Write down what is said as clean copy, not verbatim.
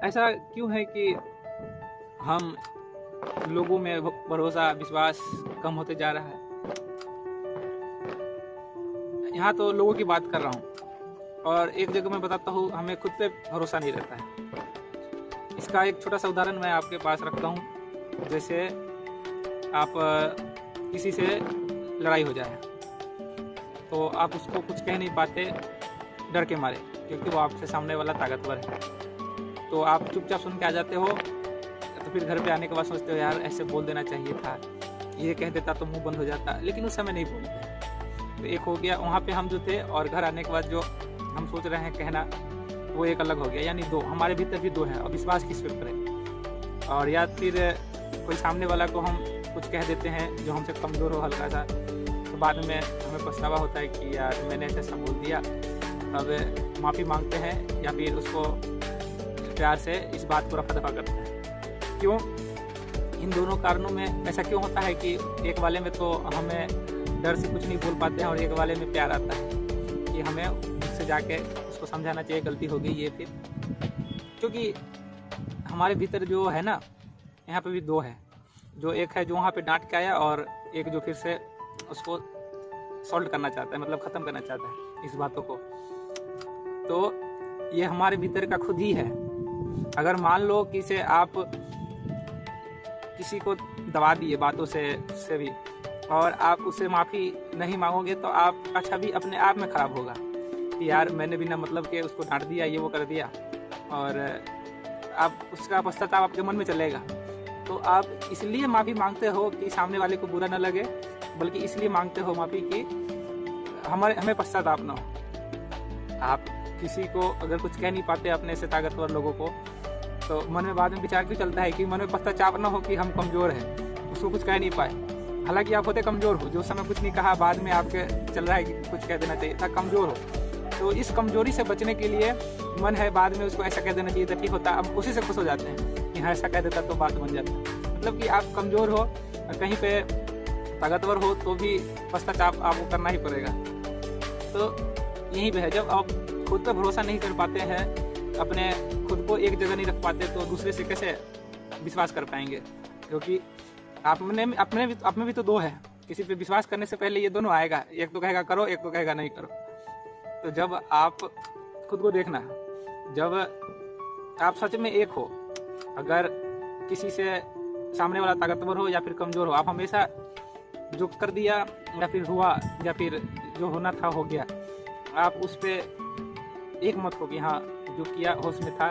ऐसा क्यों है कि हम लोगों में भरोसा विश्वास कम होते जा रहा है? यहाँ तो लोगों की बात कर रहा हूँ और एक जगह मैं बताता हूँ, हमें खुद पे भरोसा नहीं रहता है। इसका एक छोटा सा उदाहरण मैं आपके पास रखता हूँ। जैसे आप किसी से लड़ाई हो जाए तो आप उसको कुछ कह नहीं पाते डर के मारे, क्योंकि वो आपसे सामने वाला ताकतवर है। तो आप चुपचाप सुन के आ जाते हो, तो फिर घर पे आने के बाद सोचते हो यार ऐसे बोल देना चाहिए था, ये कह देता तो मुंह बंद हो जाता, लेकिन उस समय नहीं बोलते। तो एक हो गया वहाँ पे हम जो थे, और घर आने के बाद जो हम सोच रहे हैं कहना, वो एक अलग हो गया। यानी दो, हमारे भीतर भी दो है। और विश्वास किस पे करें? और या फिर कोई सामने वाला को हम कुछ कह देते हैं जो हमसे कमज़ोर हो हल्का सा, तो बाद में हमें पछतावा होता है कि यार मैंने ऐसा बोल दिया। अब माफ़ी मांगते हैं या फिर उसको प्यार से इस बात को रफा दफा करते हैं। क्यों? इन दोनों कारणों में ऐसा क्यों होता है कि एक वाले में तो हमें डर से कुछ नहीं बोल पाते हैं और एक वाले में प्यार आता है कि हमें उससे जाके उसको समझाना चाहिए गलती हो गई ये फिर। क्योंकि हमारे भीतर जो है ना, यहाँ पे भी दो है। जो एक है जो वहाँ पे डांट के आया, और एक जो फिर से उसको सॉल्व करना चाहता है, मतलब ख़त्म करना चाहता है इस बातों को। तो ये हमारे भीतर का खुद ही है। अगर मान लो कि से आप किसी को दबा दिए बातों से भी, और आप उससे माफ़ी नहीं मांगोगे, तो आपका छवि अपने आप में ख़राब होगा कि यार मैंने बिना मतलब के उसको डांट दिया, ये वो कर दिया, और आप उसका पश्चाताप आपके मन में चलेगा। तो आप इसलिए माफ़ी मांगते हो कि सामने वाले को बुरा न लगे, बल्कि इसलिए मांगते हो माफ़ी कि हमें पश्चाताप न हो। आप किसी को अगर कुछ कह नहीं पाते अपने से ताकतवर लोगों को, तो मन में बाद में विचार क्यों चलता है कि मन में पश्चाताप न हो कि हम कमज़ोर हैं, उसको कुछ कह नहीं पाए। हालांकि आप होते कमज़ोर हो, जो समय कुछ नहीं कहा, बाद में आपके चल रहा है कि कुछ कह देना चाहिए था, कमज़ोर हो। तो इस कमज़ोरी से बचने के लिए मन है बाद में उसको ऐसा कह देना चाहिए था, ठीक होता। अब उसी से खुश हो जाते हैं कि हाँ ऐसा कह देता तो बात बन जाता। मतलब कि आप कमज़ोर हो और कहीं पे ताकतवर हो तो भी पश्चाताप आपको करना ही पड़ेगा। तो यहीं पे है, जब आप खुद पर भरोसा नहीं कर पाते हैं, अपने खुद को एक जगह नहीं रख पाते, तो दूसरे से कैसे विश्वास कर पाएंगे? क्योंकि आप में भी तो दो है। किसी पे विश्वास करने से पहले ये दोनों आएगा, एक तो कहेगा करो, एक तो कहेगा नहीं करो। तो जब आप खुद को देखना, जब आप सच में एक हो, अगर किसी से सामने वाला ताकतवर हो या फिर कमज़ोर हो, आप हमेशा जो कर दिया या फिर हुआ या फिर जो होना था हो गया, आप उस पर एक मत हो कि हाँ जो किया होश में था।